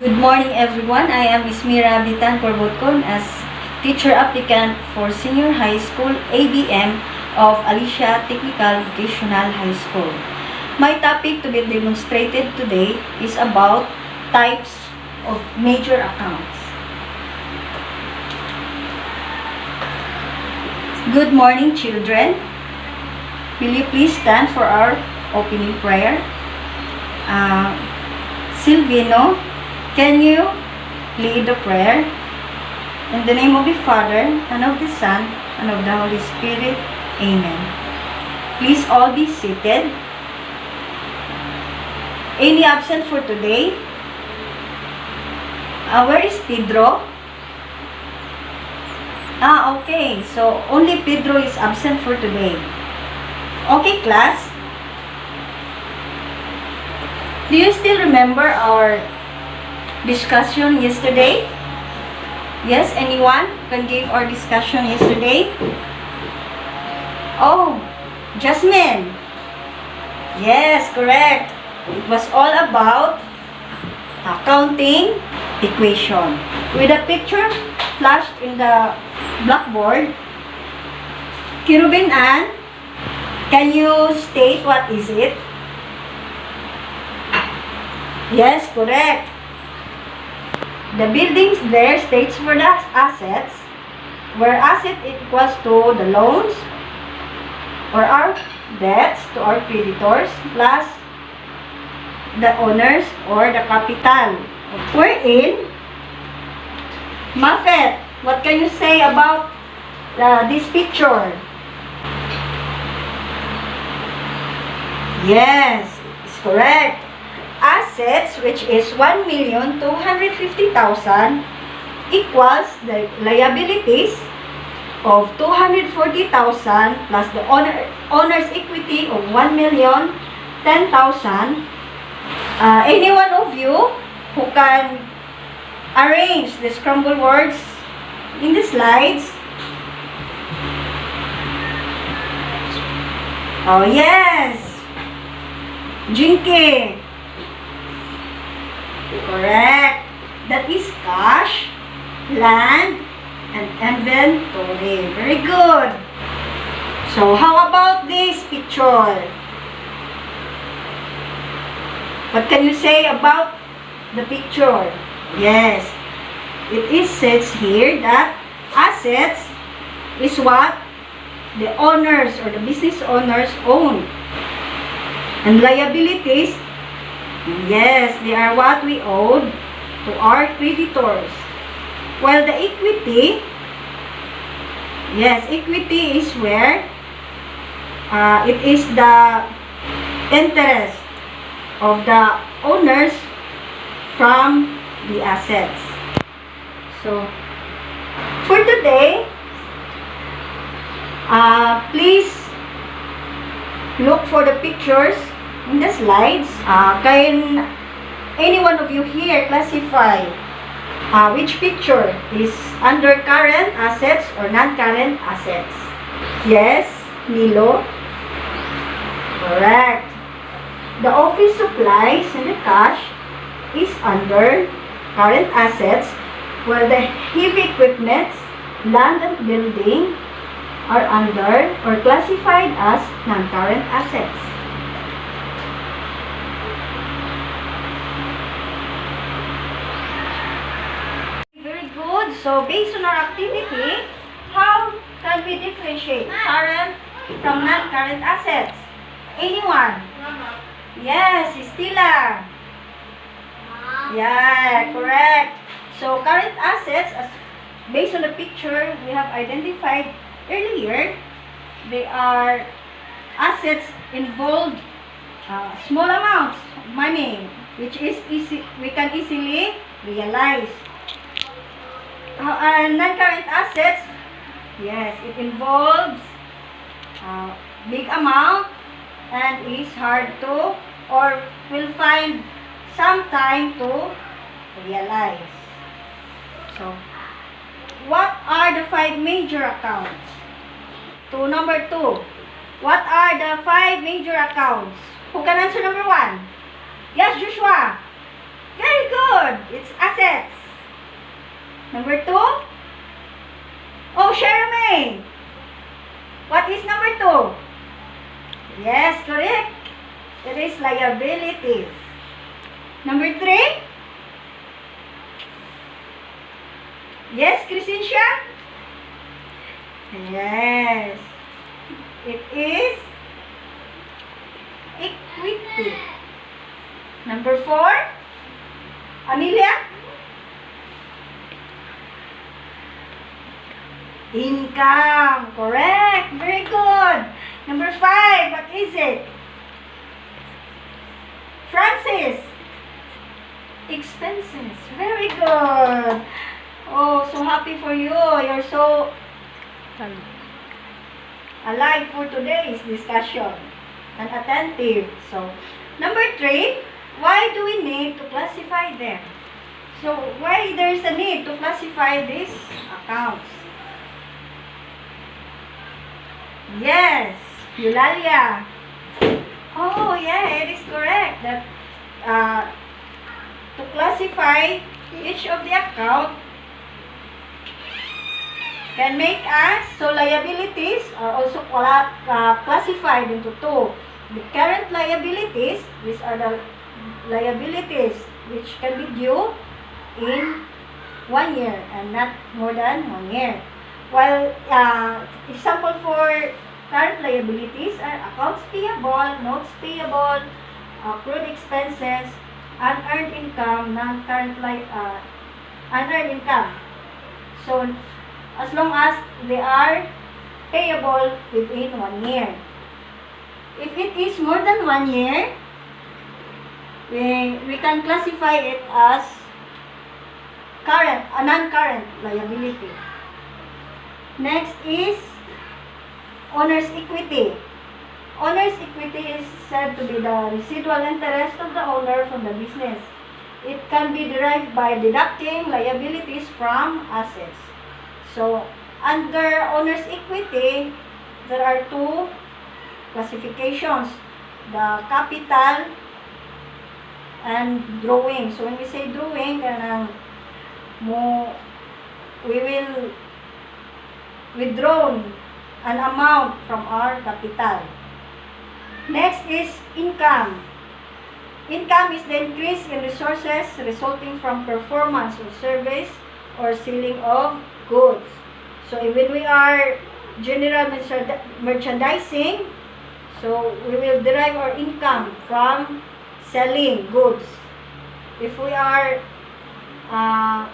Good morning everyone. I am Ismira Bitan Corbotcon as teacher applicant for Senior High School ABM of Alicia Technical Vocational High School. My topic to be demonstrated today is about types of major accounts. Good morning children. Will you please stand for our opening prayer? Silvino, can you lead the prayer? In the name of the Father, and of the Son, and of the Holy Spirit. Amen. Please all be seated. Any absent for today? Where is Pedro? Okay. So, only Pedro is absent for today. Okay, class? Do you still remember our discussion yesterday? Yes, anyone can give our discussion yesterday? Oh, Jasmine. Yes, correct. It was all about counting equation. With a picture flashed in the blackboard, Kirubin Ann, can you state what is it? Yes, correct. The buildings there states for the assets, where asset equals to the loans or our debts to our creditors plus the owners or the capital. Wherein, Mafet, what can you say about this picture? Yes, it's correct. Assets, which is 1,250,000, equals the liabilities of 240,000 plus the owner's equity of 1,010,000. Any one of you who can arrange the scrambled words in the slides? Oh yes, Jinky. Correct. That is cash, land, and inventory. Very good. So, how about this picture? What can you say about the picture? Yes. It says here that assets is what the owners or the business owners own. And liabilities, yes, they are what we owed to our creditors. While the equity, yes, equity is where it is the interest of the owners from the assets. So, for today, please look for the pictures in the slides. Can any one of you here classify which picture is under current assets or non-current assets? Yes, Nilo? Correct. The office supplies and the cash is under current assets, while the heavy equipments, land and building are under or classified as non-current assets. So, based on our activity, how can we differentiate current from non-current assets? Anyone? Mama. Yes, Stila. Yeah, correct. So, current assets, based on the picture we have identified earlier, they are assets involved small amounts of money, which is we can easily realize. Non-current assets, yes, it involves big amount and is hard to or will find some time to realize. So, what are the 5 major accounts? To number 2, what are the 5 major accounts? Who can answer number 1? Yes, Joshua. Very good. It's assets. Number 2. Oh, Shermaine. What is number 2? Yes, correct. It is liabilities. Number 3. Yes, Crescencia? Yes. It is equity. Number 4. Amelia? Income. Correct. Very good. Number 5. What is it? Francis? Expenses. Very good. Oh, so happy for you. You're so alive for today's discussion and attentive. So, number 3, why do we need to classify them? So, why there is a need to classify these accounts? Yes, Eulalia. Oh, yeah, it is correct that to classify each of the account can make us, so liabilities are also classified into 2. The current liabilities, these are the liabilities which can be due in 1 year and not more than 1 year. While example for current liabilities are accounts payable, notes payable, accrued expenses, unearned income, non-current unearned income. So, as long as they are payable within 1 year. If it is more than 1 year, we can classify it as current, a non-current liability. Next is owner's equity. Owner's equity is said to be the residual interest of the owner from the business. It can be derived by deducting liabilities from assets. So, under owner's equity, there are 2 classifications. The capital and drawing. So, when we say drawing, we will withdraw an amount from our capital. Next is income. Income is the increase in resources resulting from performance of service or selling of goods. So when we are general merchandising, so we will derive our income from selling goods. If we are a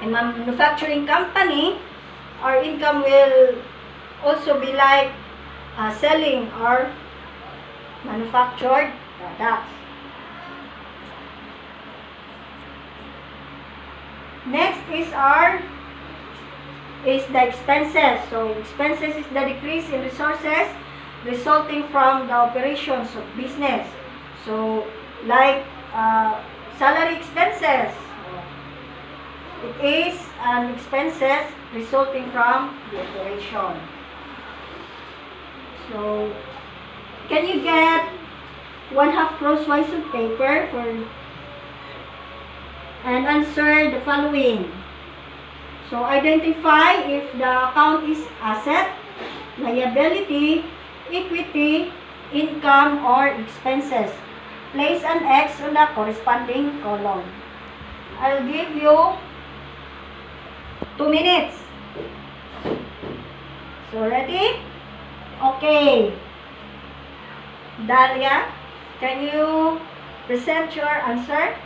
manufacturing company, our income will also be like selling our manufactured products. Next is the expenses. So expenses is the decrease in resources resulting from the operations of business. So like salary expenses, it is an expenses resulting from the operation. So can you get 1/2 crosswise of paper and answer the following? So identify if the account is asset, liability, equity, income, or expenses. Place an X on the corresponding column. I'll give you 2 minutes. So ready? Okay. Dalia, can you present your answer?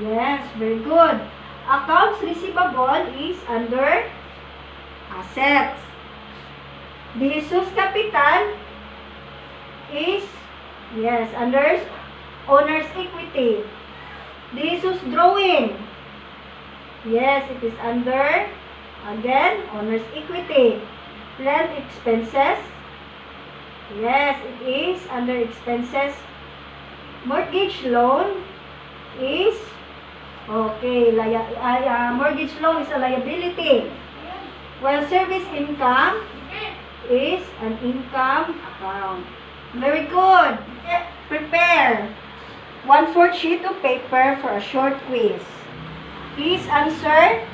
Yes, very good. Accounts receivable is under assets. The Jesus capital is, yes, under owner's equity. The Jesus drawing, yes, it is under, again, owner's equity. Rent expenses, yes, it is under expenses. Mortgage loan is, okay, mortgage loan is a liability. While service income is an income account. Very good. Prepare 1/4 sheet of paper for a short quiz. Please answer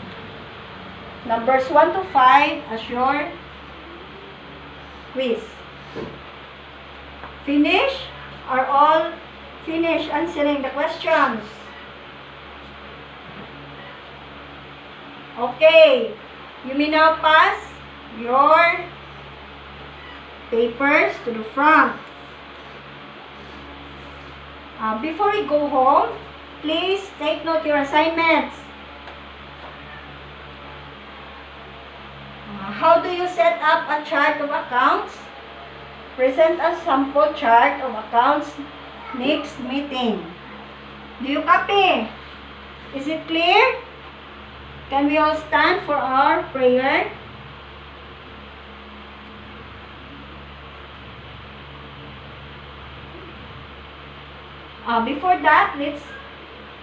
numbers 1 to 5 as your quiz. Finish? Are all finished answering the questions? Okay. You may now pass your papers to the front. Before we go home, please take note your assignments. How do you set up a chart of accounts? Present a sample chart of accounts next meeting. Do you copy? Is it clear? Can we all stand for our prayer? Before that, let's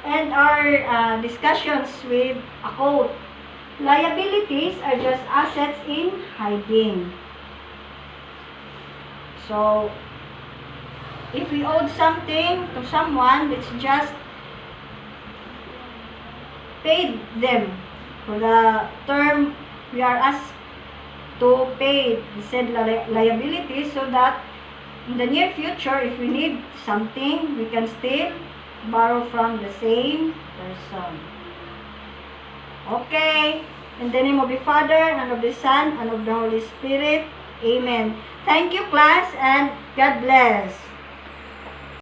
end our discussions with a quote. Liabilities are just assets in hiding. So, if we owed something to someone, let's just pay them for the term we are asked to pay said liabilities, so that in the near future, if we need something, we can still borrow from the same person. Okay. In the name of the Father, and of the Son, and of the Holy Spirit. Amen. Thank you, class, and God bless.